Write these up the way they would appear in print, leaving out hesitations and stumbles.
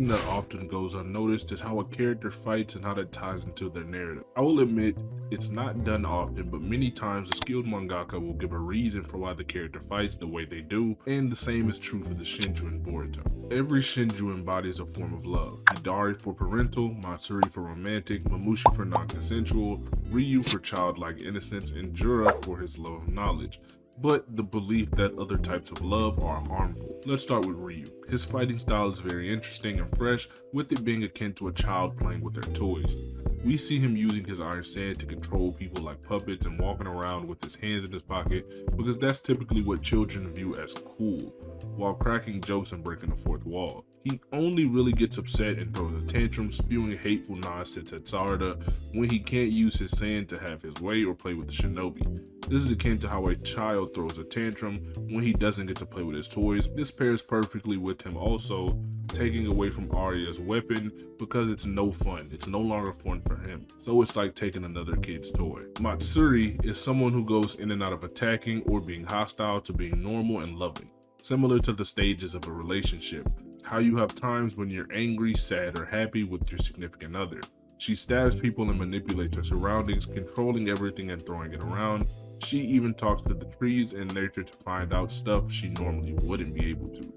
Something that often goes unnoticed is how a character fights and how that ties into their narrative. I will admit, it's not done often, but many times a skilled mangaka will give a reason for why the character fights the way they do, and the same is true for the Shinju and Boruto. Every Shinju embodies a form of love. Hidari for parental, Matsuri for romantic, Mamushi for non-consensual, Ryu for childlike innocence, and Jura for his love of knowledge, but the belief that other types of love are harmful. Let's start with Ryu. His fighting style is very interesting and fresh, with it being akin to a child playing with their toys. We see him using his iron sand to control people like puppets and walking around with his hands in his pocket because that's typically what children view as cool, while cracking jokes and breaking the fourth wall. He only really gets upset and throws a tantrum, spewing hateful nonsense at Sarada when he can't use his sand to have his way or play with the shinobi. This is akin to how a child throws a tantrum when he doesn't get to play with his toys. This pairs perfectly with him also taking away from Arya's weapon because it's no fun. It's no longer fun for him. So it's like taking another kid's toy. Matsuri is someone who goes in and out of attacking or being hostile to being normal and loving, similar to the stages of a relationship. How you have times when you're angry, sad, or happy with your significant other. She stabs people and manipulates her surroundings, controlling everything and throwing it around. She even talks to the trees and nature to find out stuff she normally wouldn't be able to.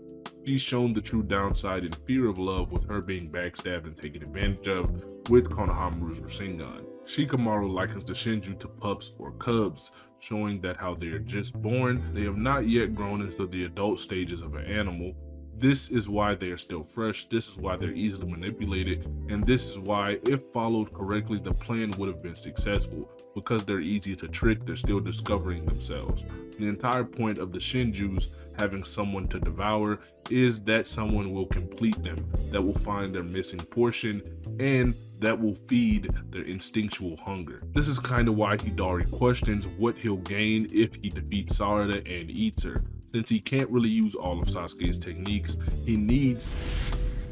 She's shown the true downside and fear of love with her being backstabbed and taken advantage of with Konohamaru's Rasengan. Shikamaru likens the Shinju to pups or cubs, showing that how they are just born, they have not yet grown into the adult stages of an animal. This is why they are still fresh, this is why they're easily manipulated, and this is why, if followed correctly, the plan would have been successful. Because they're easy to trick, they're still discovering themselves. The entire point of the Shinjus having someone to devour is that someone will complete them, that will find their missing portion, and that will feed their instinctual hunger. This is kind of why Hidari questions what he'll gain if he defeats Sarada and eats her. Since he can't really use all of Sasuke's techniques, he needs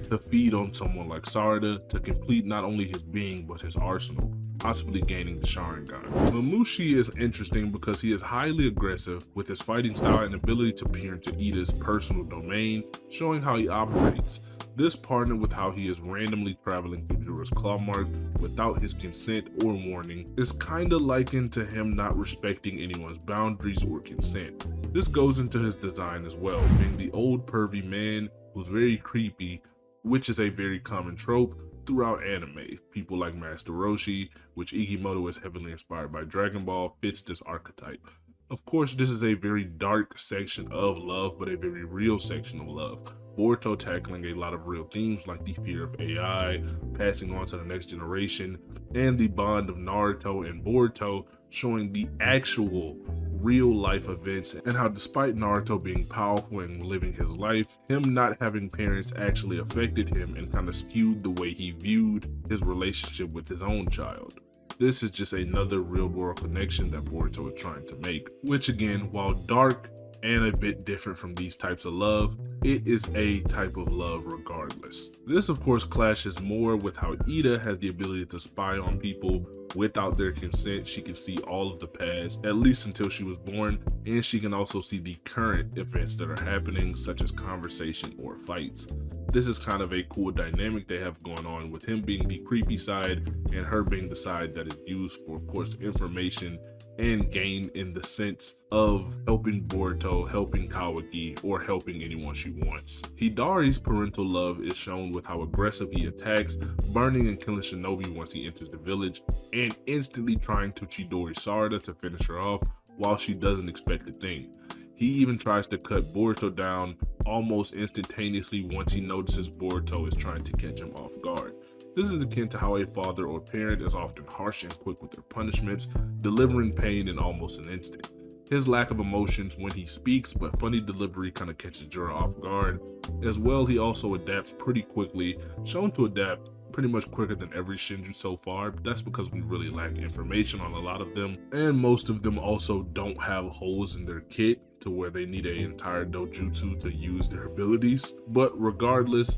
to feed on someone like Sarada to complete not only his being but his arsenal, possibly gaining the Sharingan. Mamushi is interesting because he is highly aggressive with his fighting style and ability to peer into Ida's personal domain, showing how he operates. This partnered with how he is randomly traveling through Jura's claw marks without his consent or warning is kinda likened to him not respecting anyone's boundaries or consent. This goes into his design as well, being the old pervy man who's very creepy, which is a very common trope throughout anime. People like Master Roshi, which Igimoto is heavily inspired by Dragon Ball, fits this archetype. Of course, this is a very dark section of love, but a very real section of love. Boruto tackling a lot of real themes like the fear of AI, passing on to the next generation, and the bond of Naruto and Boruto, showing the actual real life events and how despite Naruto being powerful and living his life, him not having parents actually affected him and kind of skewed the way he viewed his relationship with his own child. This is just another real world connection that Boruto is trying to make, which again, while dark and a bit different from these types of love, it is a type of love regardless. This of course clashes more with how Ida has the ability to spy on people without their consent. She can see all of the past, at least until she was born, and she can also see the current events that are happening, such as conversation or fights. This is kind of a cool dynamic they have going on with him being the creepy side and her being the side that is used for, of course, information and gain in the sense of helping Boruto, helping Kawaki, or helping anyone she wants. Hidari's parental love is shown with how aggressive he attacks, burning and killing Shinobi once he enters the village, and instantly trying to Chidori Sarada to finish her off while she doesn't expect a thing. He even tries to cut Boruto down almost instantaneously once he notices Boruto is trying to catch him off guard. This is akin to how a father or parent is often harsh and quick with their punishments, delivering pain in almost an instant. His lack of emotions when he speaks, but funny delivery kind of catches Jura off guard. As well, he also adapts pretty quickly, shown to adapt pretty much quicker than every Shinju so far, but that's because we really lack information on a lot of them, and most of them also don't have holes in their kit to where they need an entire dojutsu to use their abilities. But regardless,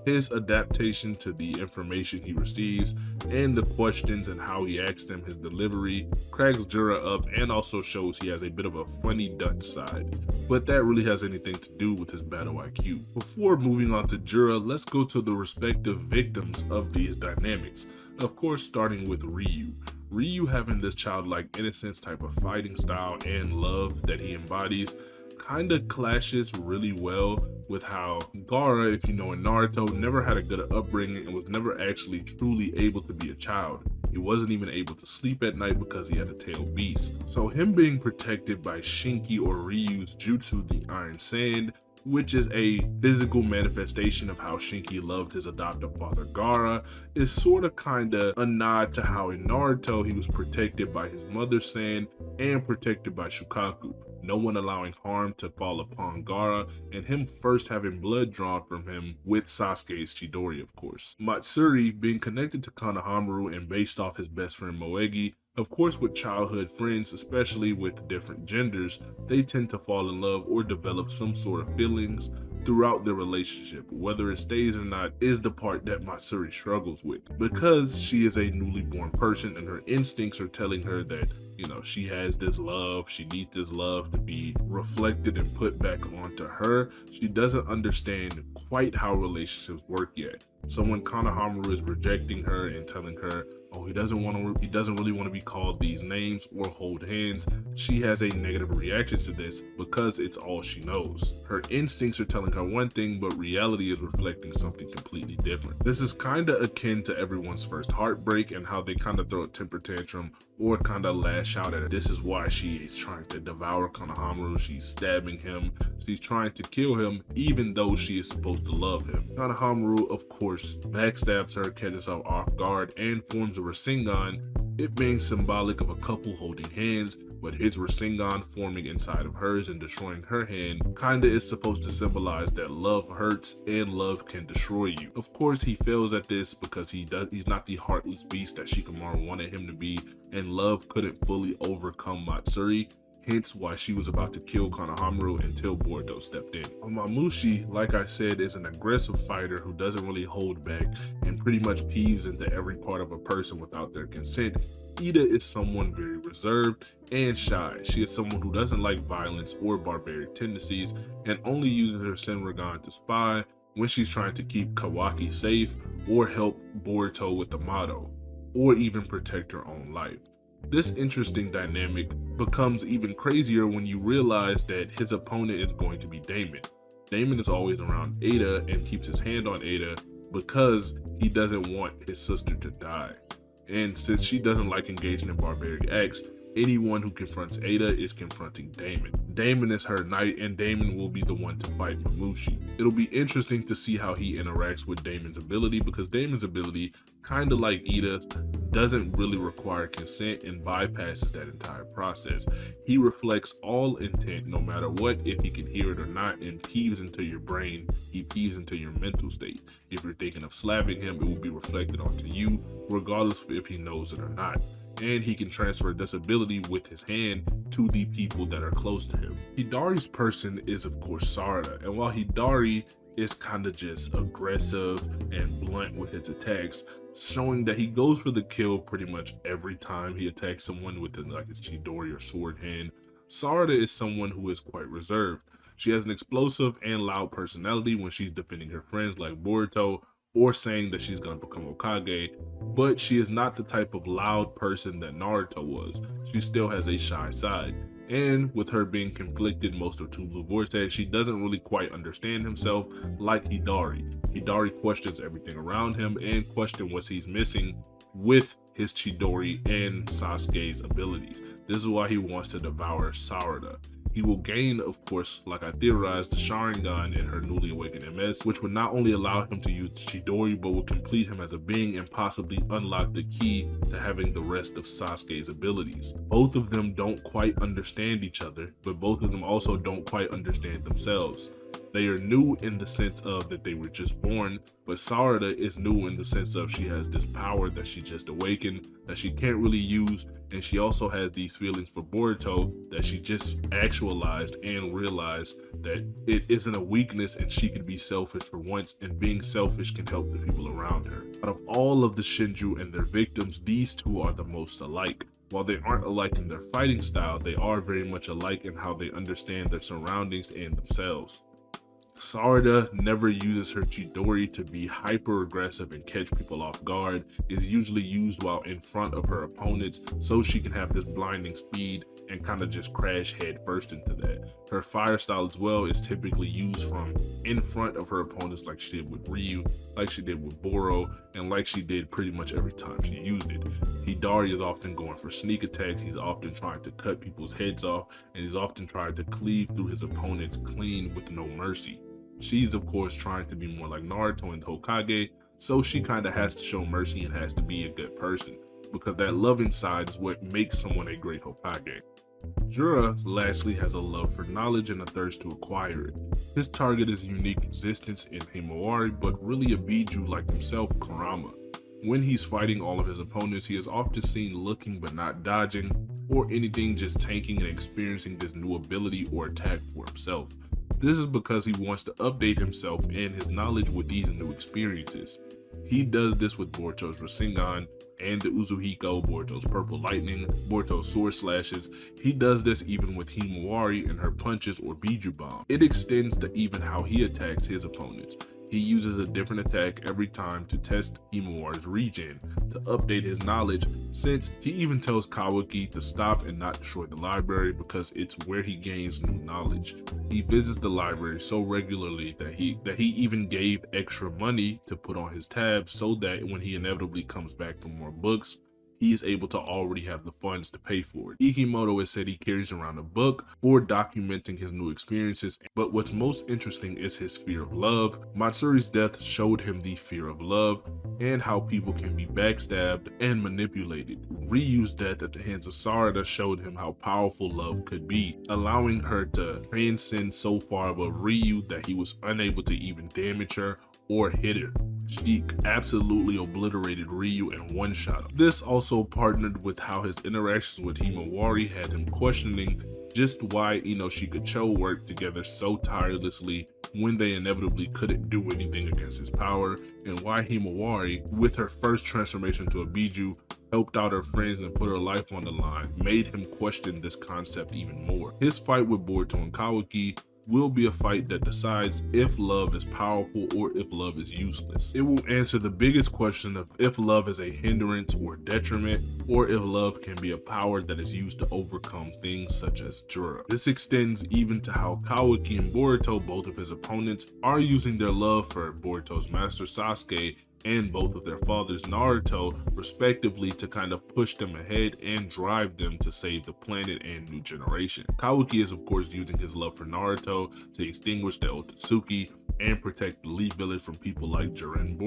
His adaptation to the information he receives and the questions and how he asks them, his delivery, cracks Jura up and also shows he has a bit of a funny Dutch side, but that really has anything to do with his battle IQ. Before moving on to Jura, let's go to the respective victims of these dynamics. Of course, starting with Ryu. Ryu, having this childlike innocence type of fighting style and love that he embodies, kind of clashes really well with how Gaara, if you know in Naruto, never had a good upbringing and was never actually truly able to be a child. He wasn't even able to sleep at night because he had a tailed beast. So him being protected by Shinki or Ryu's jutsu, the Iron Sand, which is a physical manifestation of how Shinki loved his adoptive father Gaara, is sort of kinda a nod to how in Naruto he was protected by his mother Sand and protected by Shukaku, no one allowing harm to fall upon Gaara, and him first having blood drawn from him with Sasuke's Chidori, of course. Matsuri being connected to Konohamaru and based off his best friend Moegi. Of course, with childhood friends, especially with different genders, they tend to fall in love or develop some sort of feelings throughout their relationship. Whether it stays or not is the part that Matsuri struggles with, because she is a newly born person and her instincts are telling her that, you know, she has this love, she needs this love to be reflected and put back onto her. She doesn't understand quite how relationships work yet. So when Konohamaru is rejecting her and telling her, oh, he doesn't really want to be called these names or hold hands, she has a negative reaction to this because it's all she knows. Her instincts are telling her one thing, but reality is reflecting something completely different. This is kind of akin to everyone's first heartbreak and how they kind of throw a temper tantrum or kind of lash out at her. This is why she is trying to devour Konohamaru. She's stabbing him. She's trying to kill him, even though she is supposed to love him. Konohamaru, of course, backstabs her, catches her off guard, and forms a Rasengan, it being symbolic of a couple holding hands, but his Rasengan forming inside of hers and destroying her hand kinda is supposed to symbolize that love hurts and love can destroy you. Of course, he fails at this because he's not the heartless beast that Shikamaru wanted him to be, and love couldn't fully overcome Matsuri, hence why she was about to kill Konohamaru until Boruto stepped in. Mamushi, like I said, is an aggressive fighter who doesn't really hold back and pretty much peeves into every part of a person without their consent. Ida is someone very reserved and shy. She is someone who doesn't like violence or barbaric tendencies and only uses her Senrigan to spy when she's trying to keep Kawaki safe or help Boruto with the motto, or even protect her own life. This interesting dynamic becomes even crazier when you realize that his opponent is going to be Damon. Damon is always around Ada and keeps his hand on Ada because he doesn't want his sister to die. And since she doesn't like engaging in barbaric acts, anyone who confronts Ada is confronting Damon. Damon is her knight, and Damon will be the one to fight Mamushi. It'll be interesting to see how he interacts with Damon's ability, because Damon's ability, kind of like Ida's, doesn't really require consent and bypasses that entire process. He reflects all intent no matter what, if he can hear it or not, and peeves into your brain. He peeves into your mental state. If you're thinking of slapping him, it will be reflected onto you, regardless of if he knows it or not. And he can transfer this ability with his hand to the people that are close to him. Hidari's person is of course Sarada, and while Hidari is kind of just aggressive and blunt with his attacks, showing that he goes for the kill pretty much every time he attacks someone with like his Chidori or sword hand, Sarada is someone who is quite reserved. She has an explosive and loud personality when she's defending her friends like Boruto, or saying that she's going to become Hokage, but she is not the type of loud person that Naruto was. She still has a shy side, and with her being conflicted most of Two Blue Vortex, she doesn't really quite understand himself like Hidari. Hidari questions everything around him and questions what he's missing with his Chidori and Sasuke's abilities. This is why he wants to devour Sarada. He will gain, of course, like I theorized, the Sharingan in her newly awakened MS, which would not only allow him to use Chidori, but would complete him as a being and possibly unlock the key to having the rest of Sasuke's abilities. Both of them don't quite understand each other, but both of them also don't quite understand themselves. They are new in the sense of that they were just born, but Sarada is new in the sense of she has this power that she just awakened that she can't really use, and she also has these feelings for Boruto that she just actualized and realized that it isn't a weakness and she can be selfish for once, and being selfish can help the people around her. Out of all of the Shinju and their victims, these two are the most alike. While they aren't alike in their fighting style, they are very much alike in how they understand their surroundings and themselves. Sarada never uses her Chidori to be hyper aggressive and catch people off guard, is usually used while in front of her opponents so she can have this blinding speed and kind of just crash head first into that. Her fire style as well is typically used from in front of her opponents like she did with Ryu, like she did with Boro, and like she did pretty much every time she used it. Hidari is often going for sneak attacks, he's often trying to cut people's heads off, and he's often trying to cleave through his opponents clean with no mercy. She's of course trying to be more like Naruto and Hokage, so she kind of has to show mercy and has to be a good person, because that loving side is what makes someone a great Hokage. Jura lastly has a love for knowledge and a thirst to acquire it. His target is a unique existence in Himawari, but really a Biju like himself, Kurama. When he's fighting all of his opponents, he is often seen looking but not dodging, or anything, just tanking and experiencing this new ability or attack for himself. This is because he wants to update himself and his knowledge with these new experiences. He does this with Boruto's Rasengan and the Uzuhiko, Boruto's Purple Lightning, Boruto's Sword Slashes. He does this even with Himawari and her punches or Biju Bomb. It extends to even how he attacks his opponents. He uses a different attack every time to test Himawari's regen, to update his knowledge, since he even tells Kawaki to stop and not destroy the library because it's where he gains new knowledge. He visits the library so regularly that he even gave extra money to put on his tab so that when he inevitably comes back for more books, he is able to already have the funds to pay for it. Ikimoto has said he carries around a book for documenting his new experiences, but what's most interesting is his fear of love. Matsuri's death showed him the fear of love and how people can be backstabbed and manipulated. Ryu's death at the hands of Sarada showed him how powerful love could be, allowing her to transcend so far above Ryu that he was unable to even damage her or hit her. She absolutely obliterated Ryu and one-shot him. This also partnered with how his interactions with Himawari had him questioning just why Shikacho worked together so tirelessly when they inevitably couldn't do anything against his power, and why Himawari, with her first transformation to a Biju, helped out her friends and put her life on the line, made him question this concept even more. His fight with Boruto and Kawaki will be a fight that decides if love is powerful or if love is useless. It will answer the biggest question of if love is a hindrance or detriment, or if love can be a power that is used to overcome things such as Jura. This extends even to how Kawaki and Boruto, both of his opponents, are using their love for Boruto's master Sasuke and both of their fathers Naruto respectively to kind of push them ahead and drive them to save the planet and new generation. Kawaki is of course using his love for Naruto to extinguish the Otsutsuki and protect the Leaf Village from people like Jiren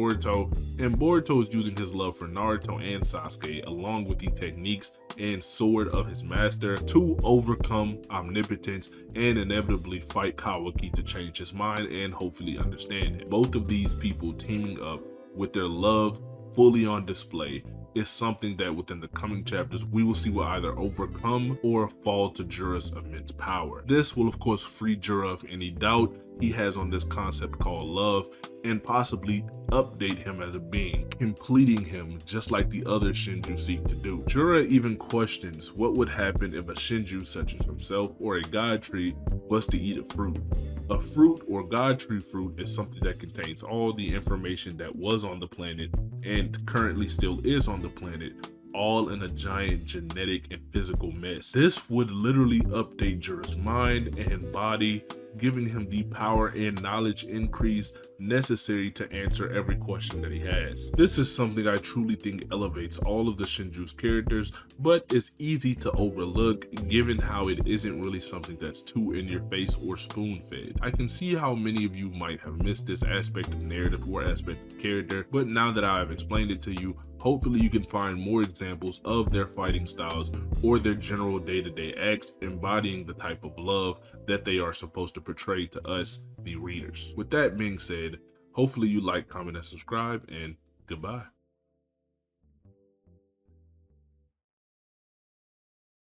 and Boruto is using his love for Naruto and Sasuke along with the techniques and sword of his master to overcome omnipotence and inevitably fight Kawaki to change his mind and hopefully understand him. Both of these people teaming up with their love fully on display is something that within the coming chapters we will see will either overcome or fall to Jura's immense power. This will of course free Jura of any doubt he has on this concept called love and possibly update him as a being, completing him just like the other Shinju seek to do. Jura even questions what would happen if a Shinju such as himself or a god tree was to eat a fruit. A fruit or god tree fruit is something that contains all the information that was on the planet and currently still is on the planet, all in a giant genetic and physical mess. This would literally update Jura's mind and body, giving him the power and knowledge increase necessary to answer every question that he has. This is something I truly think elevates all of the Shinju's characters, but is easy to overlook given how it isn't really something that's too in your face or spoon-fed. I can see how many of you might have missed this aspect of narrative or aspect of character, but now that I have explained it to you, Hopefully you can find more examples of their fighting styles or their general day-to-day acts embodying the type of love that they are supposed to portray to us, the readers. With that being said, hopefully you like, comment, and subscribe, and goodbye.